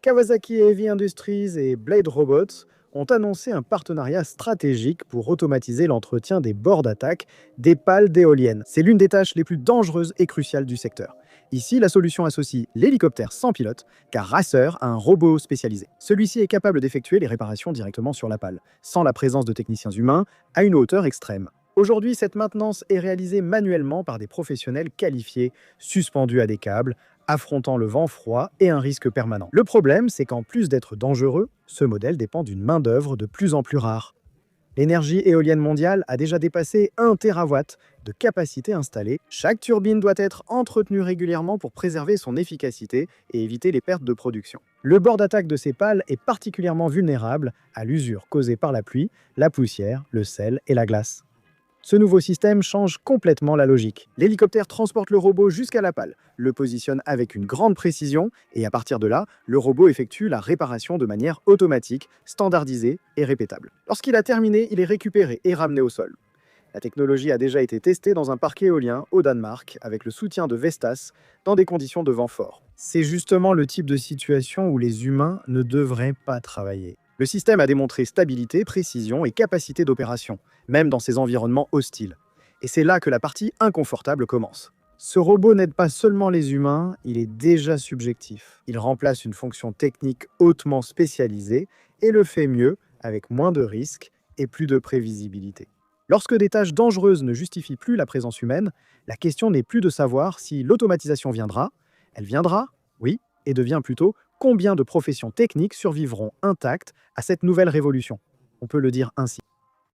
Kawasaki Heavy Industries et Blade Robots ont annoncé un partenariat stratégique pour automatiser l'entretien des bords d'attaque des pales d'éoliennes. C'est l'une des tâches les plus dangereuses et cruciales du secteur. Ici, la solution associe l'hélicoptère sans pilote, car Racer a un robot spécialisé. Celui-ci est capable d'effectuer les réparations directement sur la pale, sans la présence de techniciens humains, à une hauteur extrême. Aujourd'hui, cette maintenance est réalisée manuellement par des professionnels qualifiés, suspendus à des câbles, affrontant le vent froid et un risque permanent. Le problème, c'est qu'en plus d'être dangereux, ce modèle dépend d'une main-d'œuvre de plus en plus rare. L'énergie éolienne mondiale a déjà dépassé 1 TW de capacité installée. Chaque turbine doit être entretenue régulièrement pour préserver son efficacité et éviter les pertes de production. Le bord d'attaque de ces pales est particulièrement vulnérable à l'usure causée par la pluie, la poussière, le sel et la glace. Ce nouveau système change complètement la logique. L'hélicoptère transporte le robot jusqu'à la pale, le positionne avec une grande précision et à partir de là, le robot effectue la réparation de manière automatique, standardisée et répétable. Lorsqu'il a terminé, il est récupéré et ramené au sol. La technologie a déjà été testée dans un parc éolien au Danemark avec le soutien de Vestas dans des conditions de vent fort. C'est justement le type de situation où les humains ne devraient pas travailler. Le système a démontré stabilité, précision et capacité d'opération, même dans ces environnements hostiles. Et c'est là que la partie inconfortable commence. Ce robot n'aide pas seulement les humains, il est déjà subjectif. Il remplace une fonction technique hautement spécialisée et le fait mieux, avec moins de risques et plus de prévisibilité. Lorsque des tâches dangereuses ne justifient plus la présence humaine, la question n'est plus de savoir si l'automatisation viendra. Elle viendra, oui, et devient plutôt combien de professions techniques survivront intactes à cette nouvelle révolution. On peut le dire ainsi.